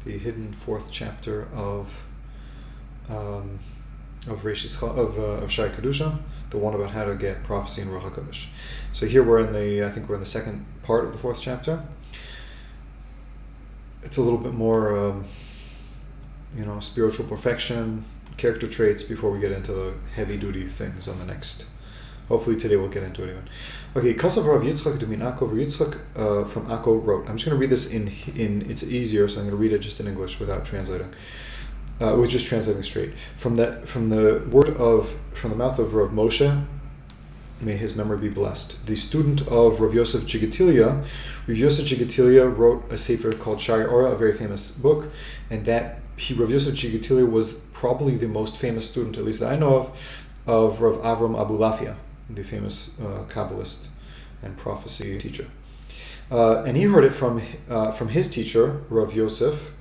the hidden fourth chapter of Shar Hedusha, the one about how to get prophecy in Ruach HaKodesh. So here we're in the second part of the fourth chapter. It's a little bit more, spiritual perfection, character traits before we get into the heavy-duty things on the next. Hopefully today we'll get into it even. Okay, Kasav Rav Yitzchak Dumin Akko. Yitzchak from Akko wrote. I'm just going to read this in. It's easier, so I'm going to read it just in English without translating. With just translating straight from the mouth of Rav Moshe, may his memory be blessed. The student of Rav Yosef Chigatilia, Rav Yosef Chigatilia wrote a sefer called Shari Ora, a very famous book, and Rav Yosef Chigatilia was probably the most famous student, at least that I know of Rav Avram Abulafia, the famous Kabbalist and prophecy teacher. And he heard it from his teacher, Rav Yosef,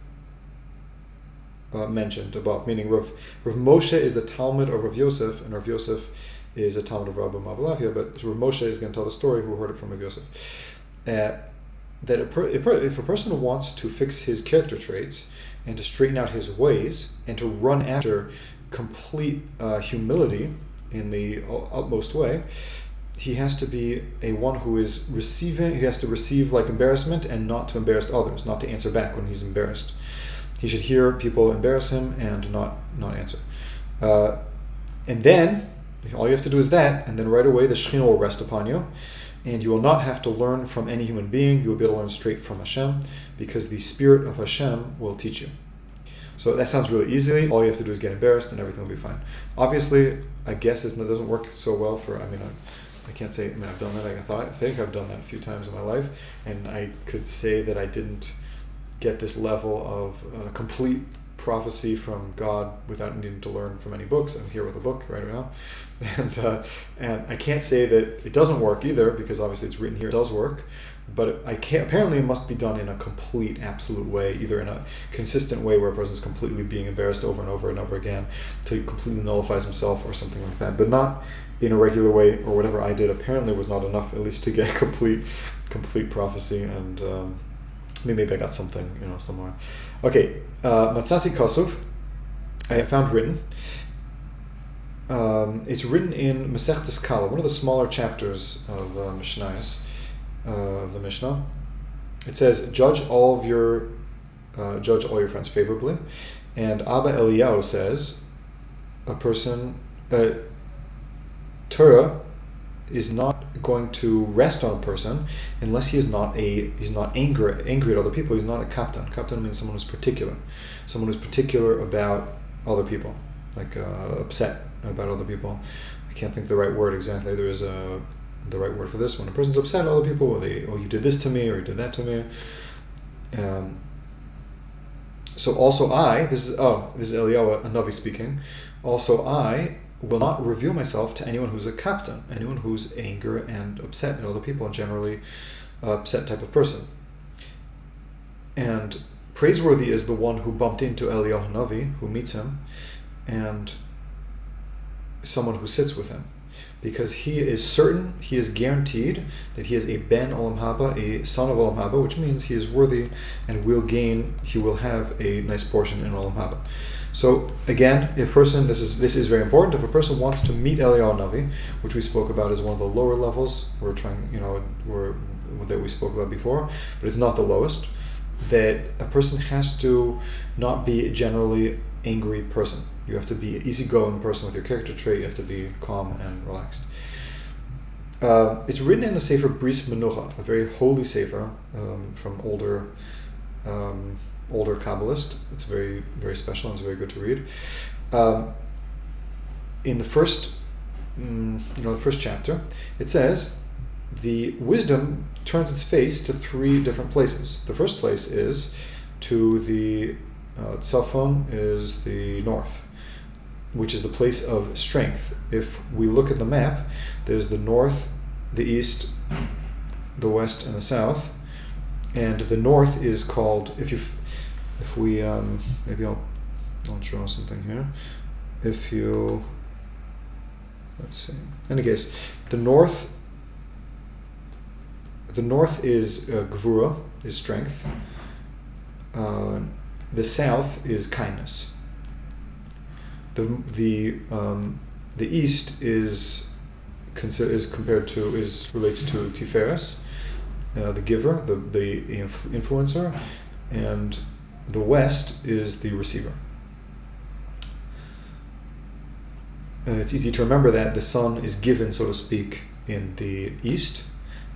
mentioned above, meaning Rav Moshe is the Talmud of Rav Yosef, and Rav Yosef is a Talmud of Rabbi Mavalafia, but Rav Moshe is going to tell the story who heard it from Rav Yosef. That if a person wants to fix his character traits and to straighten out his ways and to run after complete humility in the utmost way, he has to be a one who is receiving. He has to receive like embarrassment and not to embarrass others, not to answer back when he's embarrassed. He should hear people embarrass him and not answer. And then, all you have to do is that, and then right away the Shekhinah will rest upon you, and you will not have to learn from any human being. You will be able to learn straight from Hashem, because the Spirit of Hashem will teach you. So that sounds really easy. All you have to do is get embarrassed and everything will be fine. Obviously, I guess it doesn't work so well I can't say, I've done that. I think I've done that a few times in my life, and I could say that I didn't get this level of complete prophecy from God without needing to learn from any books. I'm here with a book right now, and I can't say that it doesn't work either, because obviously it's written here. It does work, but apparently it must be done in a complete, absolute way, either in a consistent way where a person is completely being embarrassed over and over and over again till he completely nullifies himself or something like that, but not in a regular way, or whatever I did apparently was not enough, at least to get complete prophecy. And maybe I got something, somewhere. Okay, Matzasi Kosov, I found written. It's written in Masechtas Kala, one of the smaller chapters of Mishnayos, of the Mishnah. It says, judge all your friends favorably. And Abba Eliyahu says, Torah is not going to rest on a person unless he's not angry at other people. He's not a kaptan. Kaptan means someone who's particular about other people, like upset about other people. I can't think of the right word exactly. There is the right word for this. When a person's upset at other people, or you did this to me, or you did that to me. So also this is Eliyahu, a Navi speaking. Also I will not reveal myself to anyone who's a kaptan, anyone who's angry and upset at other people, and generally upset type of person. And praiseworthy is the one who bumped into Eliyahu Navi, who meets him, and someone who sits with him, because he is guaranteed that he is a ben olam haba, a son of olam haba, which means he is worthy and he will have a nice portion in olam haba. So again, this is very important. If a person wants to meet Eliyahu Navi, which we spoke about as one of the lower levels, that we spoke about before, but it's not the lowest, that a person has to not be a generally angry person. You have to be an easygoing person with your character trait. You have to be calm and relaxed. It's written in the Sefer Bris Menucha, a very holy Sefer from older Kabbalist. It's very, very special and it's very good to read. In the first chapter, it says the wisdom turns its face to three different places. The first place is to the Tzafon, is the north, which is the place of strength. If we look at the map, there's the north, the east, the west, and the south. And the north is called, maybe I'll draw something here. Let's see. In any case, the north is Gvura, is strength. The south is kindness. The east relates to Tiferes, the giver, the influencer, and the west is the receiver. It's easy to remember that the sun is given, so to speak, in the east,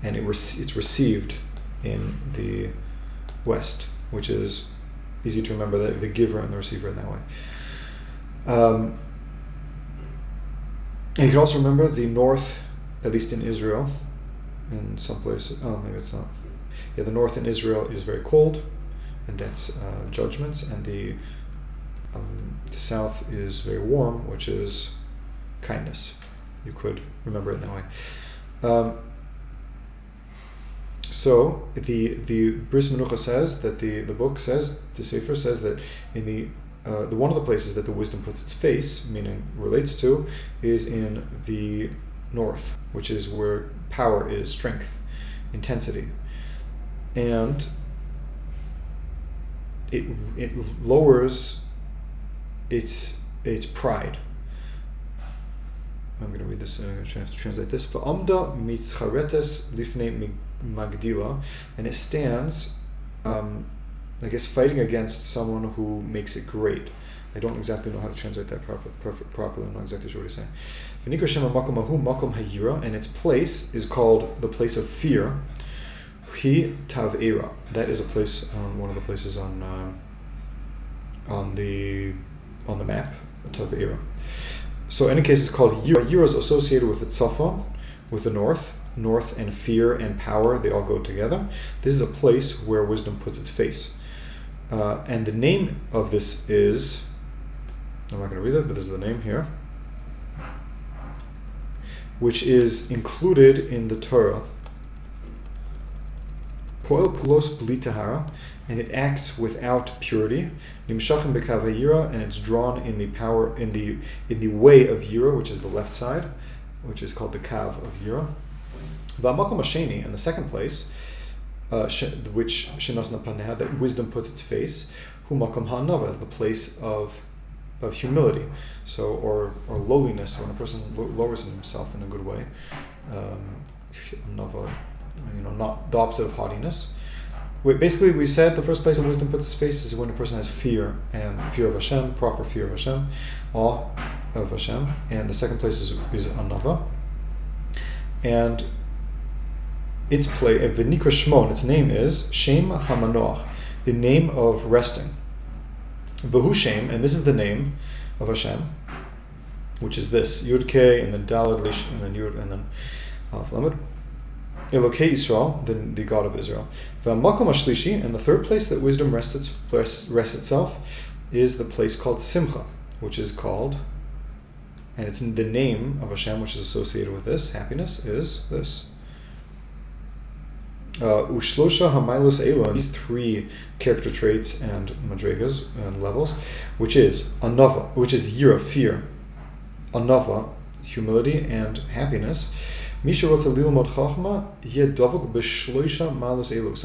and it's received in the west, which is easy to remember, the giver and the receiver in that way. And you can also remember the north, at least in Israel, in some places. Oh, maybe it's not. Yeah, the north in Israel is very cold, and that's judgments, and the south is very warm, which is kindness. You could remember it that way. So the Bris Menucha says that the book says, the Sefer says that in the one of the places that the wisdom puts its face, meaning relates to, is in the north, which is where power is, strength, intensity, and it lowers its pride. I'm going to read this. I have to translate this. V'amda mitzcharetes lifnei magdila, and it stands, I guess, fighting against someone who makes it great. I don't exactly know how to translate that properly. I'm not exactly sure what he's saying. V'nikra shema makom ahu makom hayira, and its place is called the place of fear. Hi tav'era. That is a place, one of the places on the map, Tav'era. So in any case, it's called Yira. Yira is associated with the Tzafon, with the north. North and fear and power, they all go together. This is a place where wisdom puts its face. And the name of this is, I'm not going to read it, but this is the name here, which is included in the Torah. Poel pulos bli tahara, and it acts without purity. Nimshachim bekav hayira, and it's drawn in the power, in the way of yira, which is the left side, which is called the kav of yira. V'amakom hasheni, and the second place, which shenosna paneha, that wisdom puts its face, hu makom ha'anava, is the place of humility, so or lowliness, when a person lowers himself in a good way. Anava, not the opposite of haughtiness. Basically, we said the first place that wisdom puts its face is when a person has fear, and fear of Hashem, proper fear of Hashem, awe of Hashem, and the second place is anava. And its play, V'nikra Shmon, its name is Shem HaManoach, the name of resting. V'hu Shem, and this is the name of Hashem, which is this, Yud K, and then Daled Rish, and then Yud, and then Alef Lamed. Elokei Yisrael, the God of Israel. V'amakom hashlishi, and the third place that wisdom rests itself is the place called Simcha, which is called, and it's the name of Hashem, which is associated with this, happiness, is this. Ushlosha hamaylos elo, these three character traits and madregas and levels, which is anava, which is yira, fear, anava, humility, and happiness. Someone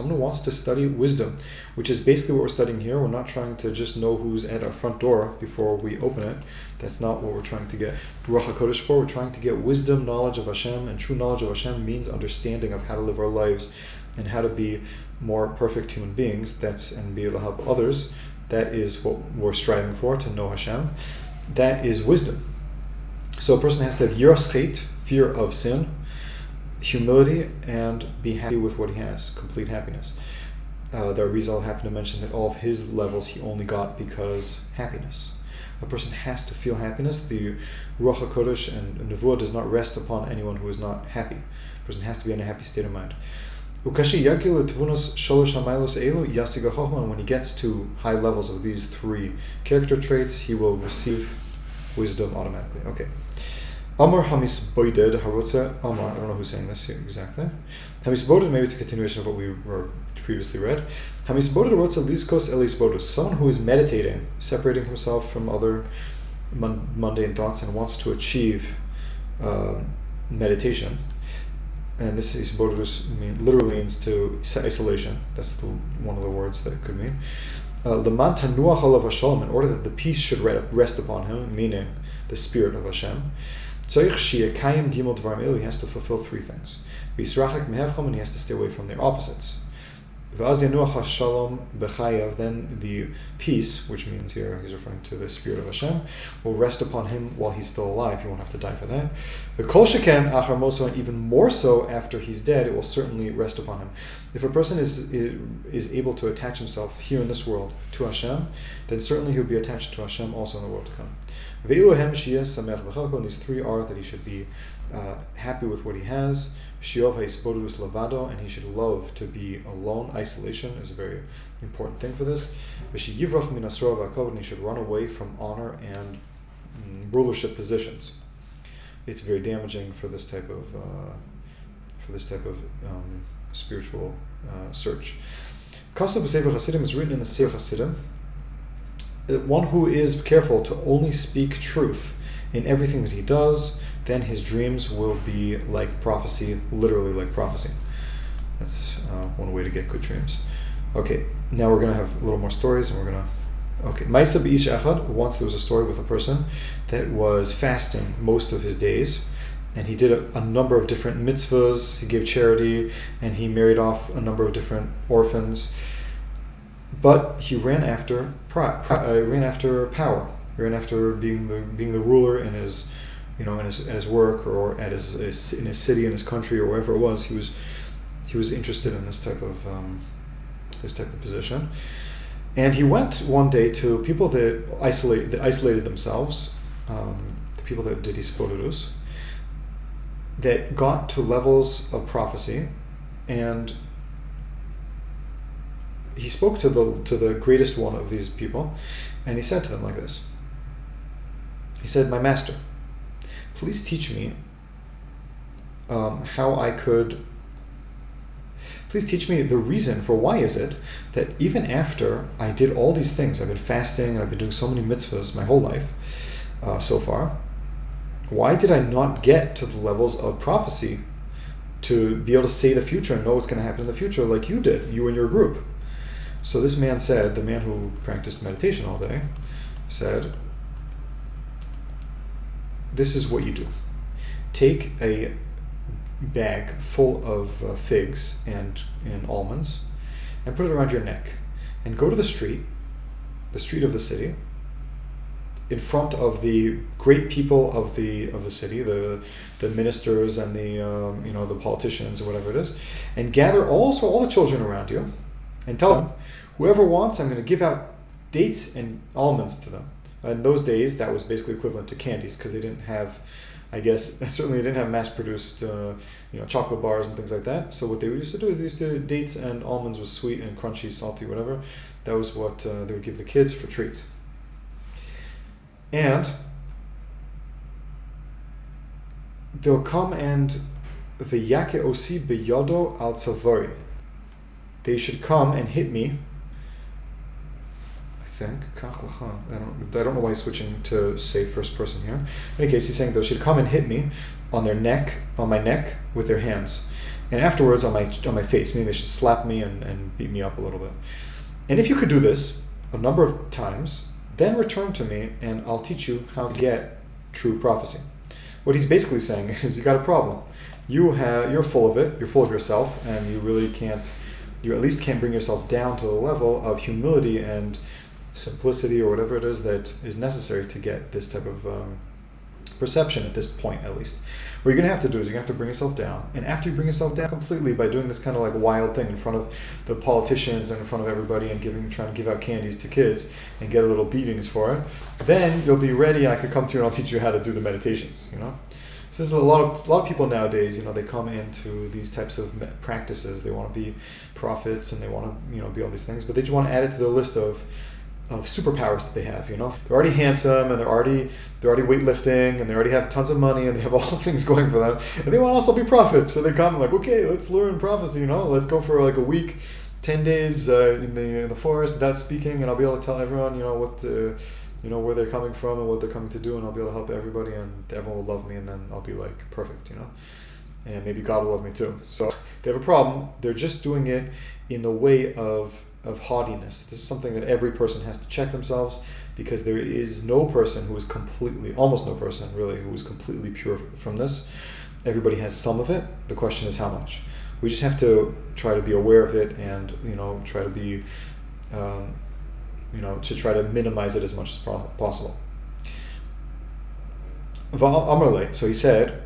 who wants to study wisdom, which is basically what we're studying here. We're not trying to just know who's at our front door before we open it. That's not what we're trying to get Ruach HaKodesh for. We're trying to get wisdom, knowledge of Hashem, and true knowledge of Hashem means understanding of how to live our lives and how to be more perfect human beings. And be able to help others. That is what we're striving for, to know Hashem. That is wisdom. So a person has to have yiras chet, fear of sin, humility, and be happy with what he has, complete happiness. The Arizal happened to mention that all of his levels he only got because happiness. A person has to feel happiness. The Ruach HaKodesh and Nevuah does not rest upon anyone who is not happy. A person has to be in a happy state of mind. And when he gets to high levels of these three character traits, he will receive wisdom automatically. Okay. Amar Hamisboided Harotza Amar, I don't know who's saying this here exactly. Hamisboided, maybe it's a continuation of what we were previously read. Hamisboided Harotza Liskos Elisbodus, someone who is meditating, separating himself from other mundane thoughts and wants to achieve meditation. And this Isbodus literally means to isolation. That's one of the words that it could mean. Leman tanuach alav Hashem, in order that the peace should rest upon him, meaning the spirit of Hashem. Tzarich sheyekayim gimel dvarim elu, he has to fulfill three things. V'yisrachek mehevchom, and he has to stay away from their opposites. V'az yanuach hashalom b'chayav, then the peace, which means here he's referring to the spirit of Hashem, will rest upon him while he's still alive. He won't have to die for that. V'kol sheken achar moso, and even more so after he's dead, it will certainly rest upon him. If a person is able to attach himself here in this world to Hashem, then certainly he will be attached to Hashem also in the world to come. Ve'iluhem sheyes samech b'chalko, and these three are that he should be happy with what he has. Shiov ha'isbodus lavado, and he should love to be alone. Isolation is a very important thing for this. V'sheyivrach min asro v'akov, and he should run away from honor and rulership positions. It's very damaging for this type of spiritual search. Kasav b'sefer Hasidim is written in the Sefer Hasidim. One who is careful to only speak truth in everything that he does, then his dreams will be like prophecy, literally like prophecy. That's one way to get good dreams. Okay, now we're going to have a little more stories, and we're going to... Okay, Maisa b'ish echad, once there was a story with a person that was fasting most of his days, and he did a number of different mitzvahs, he gave charity, and he married off a number of different orphans, but he ran after power, ran after being the ruler in his, at his work, or in his city, in his country, or wherever it was. He was interested in this type of position, and he went one day to people that isolated themselves, the people that did hispodurus, that got to levels of prophecy, and he spoke to the greatest one of these people, and he said to them like this. He said, "My master, please teach me please teach me the reason for why is it that even after I did all these things, I've been fasting and I've been doing so many mitzvahs my whole life so far, why did I not get to the levels of prophecy to be able to say the future and know what's going to happen in the future like you did, you and your group?" So this man said, the man who practiced meditation all day, said, "This is what you do. Take a bag full of figs and almonds, and put it around your neck, and go to the street of the city, in front of the great people of the city, the ministers and the politicians or whatever it is, and gather also all the children around you, and tell them, whoever wants, I'm going to give out dates and almonds to them." In those days, that was basically equivalent to candies, because they didn't have, certainly they didn't have mass-produced, chocolate bars and things like that. So what they used to do is dates and almonds was sweet and crunchy, salty, whatever. That was what they would give the kids for treats. And they'll come and v'yake osi beyodo al tzavari. They should come and hit me. I don't know why he's switching to say first person here. In any case, he's saying they should come and hit me on my neck with their hands, and afterwards on my face, meaning they should slap me and beat me up a little bit. And if you could do this a number of times, then return to me and I'll teach you how to get true prophecy. What he's basically saying is, you got a problem. You're full of it. You're full of yourself, and you at least can't bring yourself down to the level of humility and simplicity, or whatever it is that is necessary to get this type of perception at this point, at least. What you're going to have to do is you're going to have to bring yourself down, and after you bring yourself down completely by doing this kind of like wild thing in front of the politicians and in front of everybody, and trying to give out candies to kids and get a little beatings for it, then you'll be ready, and I could come to you and I'll teach you how to do the meditations. So this is a lot of people nowadays. They come into these types of practices. They want to be prophets, and they want to be all these things, but they just want to add it to their list of superpowers that they have. They're already handsome, and they're already weightlifting, and they already have tons of money, and they have all things going for them, and they want to also be prophets. So they come like, okay, let's learn prophecy. Let's go for like a week, 10 days in the forest without speaking, and I'll be able to tell everyone what where they're coming from and what they're coming to do, and I'll be able to help everybody, and everyone will love me, and then I'll be like perfect. And maybe God will love me too. So they have a problem. They're just doing it in the way of of haughtiness. This is something that every person has to check themselves, because there is no person who is almost no person really, who is completely pure from this. Everybody has some of it. The question is how much. We just have to try to be aware of it, and try to be, to try to minimize it as much as possible. So he said,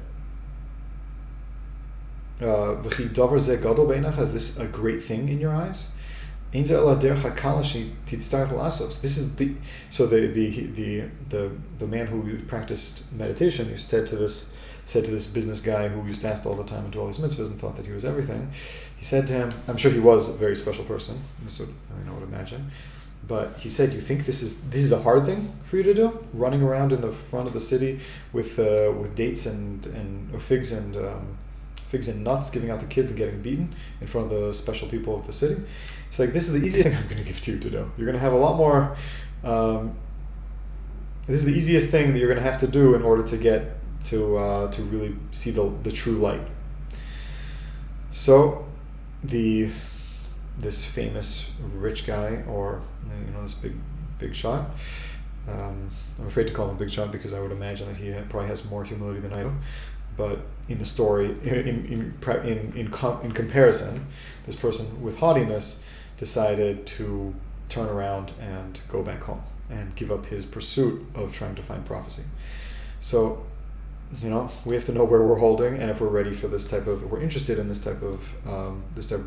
is this a great thing in your eyes? This is the man who practiced meditation, who said to this business guy who used to fast all the time and do all these mitzvahs and thought that he was everything. He said to him, I'm sure he was a very special person, this would, I would imagine, but he said, you think this is a hard thing for you to do, running around in the front of the city with dates and figs and nuts, giving out to kids and getting beaten in front of the special people of the city? It's like, this is the easiest thing I'm going to give to you to do. You're going to have a lot more. This is the easiest thing that you're going to have to do in order to get to really see the true light. So, this famous rich guy, or this big shot. I'm afraid to call him a big shot because I would imagine that he probably has more humility than I do. But in the story, in comparison, this person with haughtiness decided to turn around and go back home and give up his pursuit of trying to find prophecy. So, we have to know where we're holding, and if we're ready for if we're interested in this type of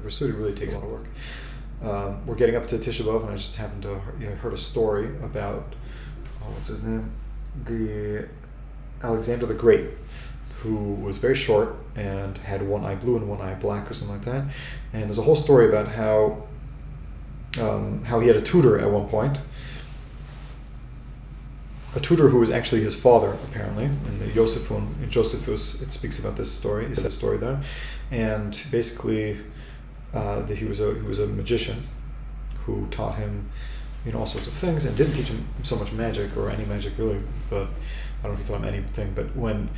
pursuit, it really takes a lot of work. We're getting up to Tisha B'Av, and I just happened to heard a story about what's his name, the Alexander the Great, who was very short and had one eye blue and one eye black or something like that. And there's a whole story about how he had a tutor at one point, a tutor who was actually his father, apparently. In the Josephus, it speaks about this story. It's a story there, and basically, that he was a magician who taught him, all sorts of things, and didn't teach him so much magic or any magic really. But I don't know if he taught him anything. But when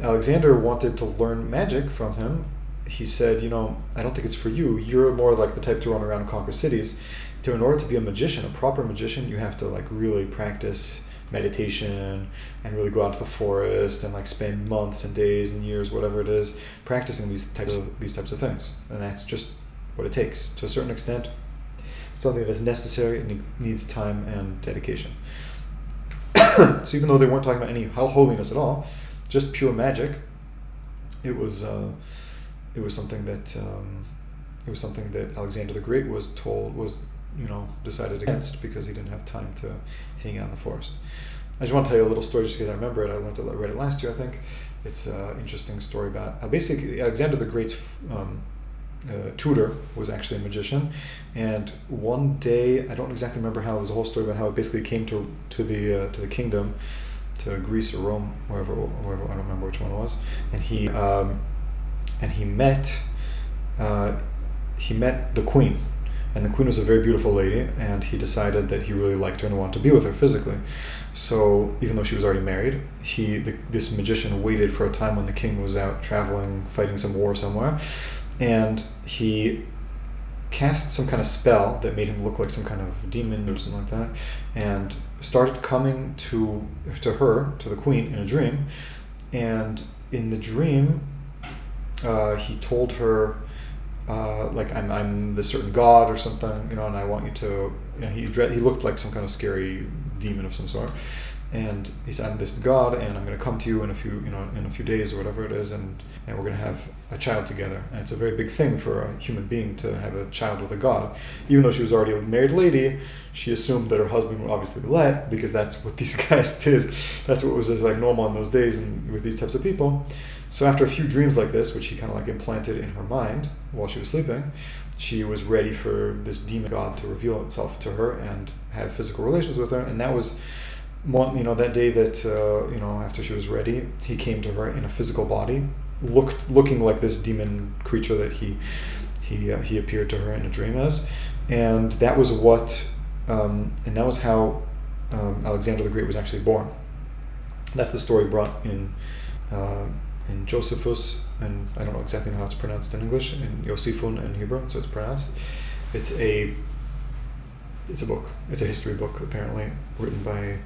Alexander wanted to learn magic from him, he said, I don't think it's for you. You're more like the type to run around and conquer cities. In order to be a magician, a proper magician, you have to really practice meditation and really go out to the forest and spend months and days and years, whatever it is, practicing these types of things. And that's just what it takes. To a certain extent, it's something that's necessary and needs time and dedication. So even though they weren't talking about any holiness at all, just pure magic, it was something that Alexander the Great was decided against because he didn't have time to hang out in the forest. I just want to tell you a little story just because I remember it. I read it last year, I think. It's an interesting story about how basically Alexander the Great's tutor was actually a magician, and one day, I don't exactly remember how, there's a whole story about how it basically came to the kingdom, to Greece or Rome, wherever, I don't remember which one it was, and he met the queen. And the queen was a very beautiful lady, and he decided that he really liked her and wanted to be with her physically. So even though she was already married, this magician waited for a time when the king was out traveling, fighting some war somewhere, and he cast some kind of spell that made him look like some kind of demon or something like that, and started coming to the queen, in a dream. And in the dream, he told her, I'm this certain god or something, and I want you to. He looked like some kind of scary demon of some sort, and he said, I'm this god, and I'm going to come to you in a few days or whatever it is, and we're going to have a child together. And it's a very big thing for a human being to have a child with a god. Even though she was already a married lady, she assumed that her husband would obviously let, because that's what these guys did. That's what was normal in those days and with these types of people. So after a few dreams like this, which he kind of implanted in her mind while she was sleeping, she was ready for this demon god to reveal itself to her and have physical relations with her. And that was that day that after she was ready, he came to her in a physical body, looking like this demon creature that he appeared to her in a dream as. And that was how Alexander the Great was actually born. That's the story brought in Josephus, and I don't know exactly how it's pronounced in English, in Yosifun in Hebrew, so it's pronounced. It's a It's a book. It's a history book, apparently, written by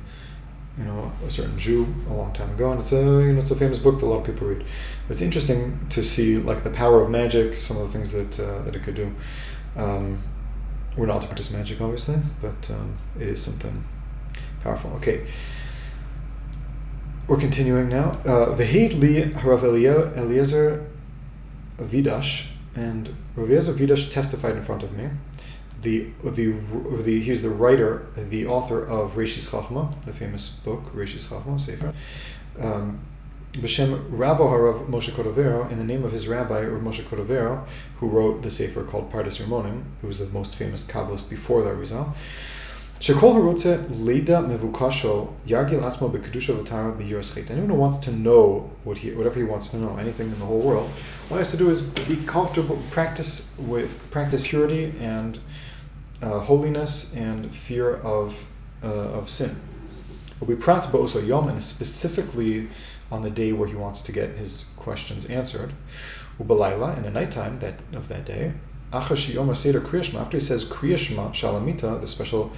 a certain Jew a long time ago, and it's a famous book that a lot of people read. But it's interesting to see like the power of magic, some of the things that it could do. We're not to practice magic, obviously, but it is something powerful. Okay, we're continuing now. Vehid li Harav Eliezer Vidash, and Rav Eliezer Vidash testified in front of me. He's the writer, the author of Reishis Chachma, the famous book Reishis Chachma Sefer. B'Shem Ravo Harav Moshe Cordovero, in the name of his rabbi Rav Moshe Cordovero, who wrote the Sefer called Pardes Rimonim, who was the most famous Kabbalist before the Arizal. Shekol Harotze Leida Mevukasho Yargil Asmo B'Kedusha V'Tara B'Yiras Chet. Anyone who wants to know whatever he wants to know, anything in the whole world, what he has to do is be comfortable, practice purity and holiness and fear of sin. Will be prat ba'oso yom, and specifically on the day where he wants to get his questions answered. Ubalayla, in the nighttime of that day. Achar sheyom seder kriyashma, after he says kriyashma shalamita, the special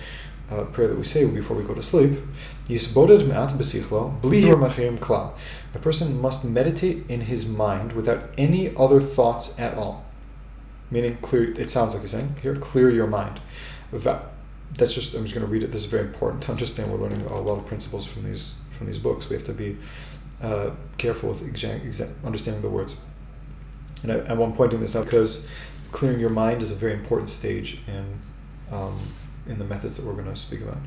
prayer that we say before we go to sleep. Yisboded me'at b'sichlo bli machim klal. A person must meditate in his mind without any other thoughts at all. Meaning, clear. It sounds like he's saying here, clear your mind. That's just. I'm just going to read it. This is very important to understand. We're learning a lot of principles from these books. We have to be careful with understanding the words. And I'm pointing this out because clearing your mind is a very important stage in the methods that we're going to speak about.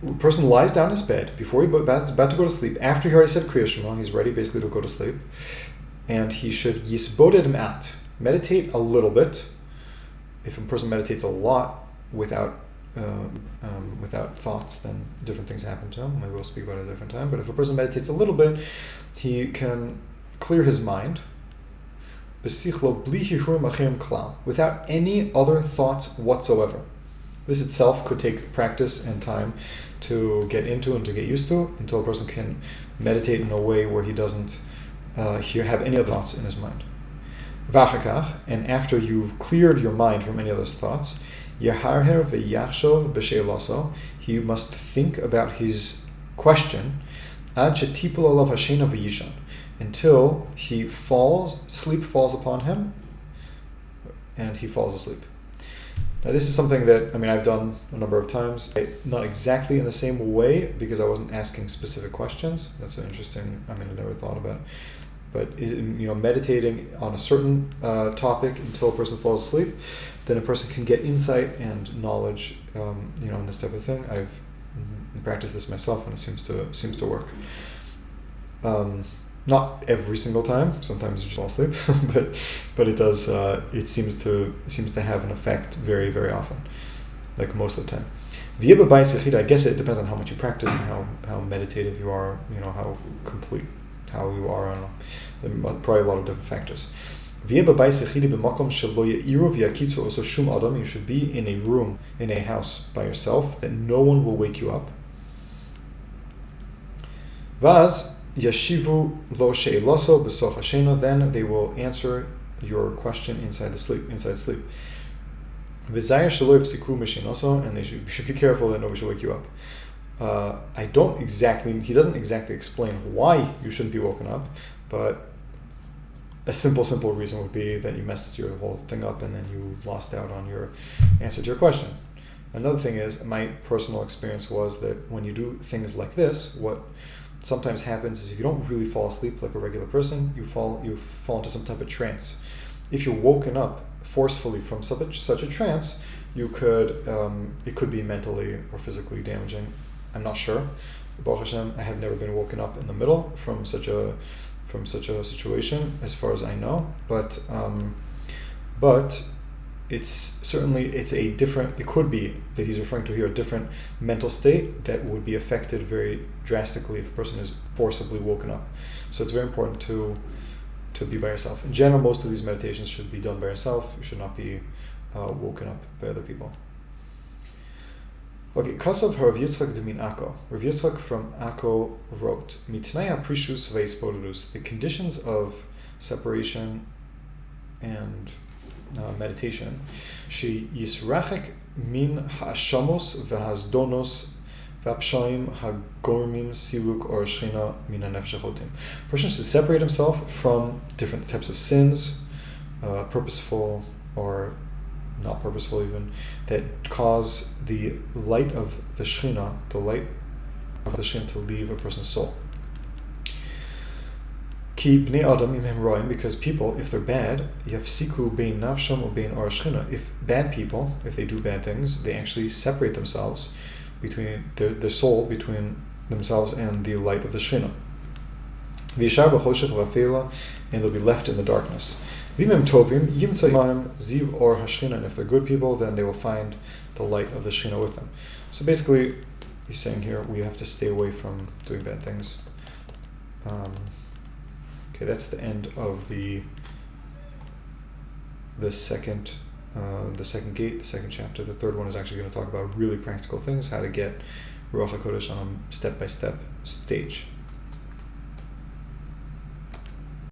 A person lies down in his bed before he's about to go to sleep. After he already said Kriya Shema, he's ready basically to go to sleep, and he should yisboded me'at. Meditate a little bit. If a person meditates a lot without thoughts, then different things happen to him. Maybe we'll speak about it at a different time. But if a person meditates a little bit, he can clear his mind without any other thoughts whatsoever. This itself could take practice and time to get into and to get used to, until a person can meditate in a way where he doesn't have any other thoughts in his mind. And after you've cleared your mind from any of those thoughts, he must think about his question until sleep falls upon him, and he falls asleep. Now this is something that I've done a number of times, not exactly in the same way because I wasn't asking specific questions. That's an interesting. I never thought about it. But meditating on a certain topic until a person falls asleep, then a person can get insight and knowledge, in this type of thing. I've practiced this myself, and it seems to work. Not every single time. Sometimes you just fall asleep, but it does. It seems to have an effect very, very often, like most of the time. I guess it depends on how much you practice and how meditative you are. How complete. How you are, I don't know. There are probably a lot of different factors. You should be in a room, in a house by yourself, that no one will wake you up. Then they will answer your question inside sleep. And they should be careful that nobody should wake you up. He doesn't exactly explain why you shouldn't be woken up, but a simple reason would be that you messed your whole thing up and then you lost out on your answer to your question. Another thing is, my personal experience was that when you do things like this, what sometimes happens is if you don't really fall asleep like a regular person, you fall into some type of trance. If you're woken up forcefully from such a trance, it could be mentally or physically damaging. I'm not sure. Baruch Hashem, I have never been woken up in the middle from such a situation, as far as I know. But it could be that he's referring to here a different mental state that would be affected very drastically if a person is forcibly woken up. So it's very important to be by yourself. In general, most of these meditations should be done by yourself. You should not be woken up by other people. Okay, Kasav Rav Yitzchak de Min Akko. Rav Yitzchak from Akko wrote, Mitnaya Prishus Veisbodus, the conditions of separation and meditation, She Yisrachek min ha'ashamos v'hazdonos v'apshaim ha'gormim siluk or shchina min ha'nefesh hachotim. A person should separate himself from different types of sins, purposeful or not purposeful even, that cause the light of the Shekhinah, the light of the Shekhinah to leave a person's soul. Ki bnei adam imhem roim, because people, if they're bad, yafsiku bein nafsham or bein or Shekhinah. If bad people, if they do bad things, they actually separate themselves between their soul, between themselves and the light of the Shekhinah. V'yishar b'choshech v'afela, and they'll be left in the darkness. V'imem tovim yimtza yimam ziv or hashchina, and if they're good people, then they will find the light of the Shekhinah with them. So basically, he's saying here we have to stay away from doing bad things. Okay, that's the end of the second gate, the second chapter. The third one is actually going to talk about really practical things, how to get Ruach HaKodesh on a step-by-step stage.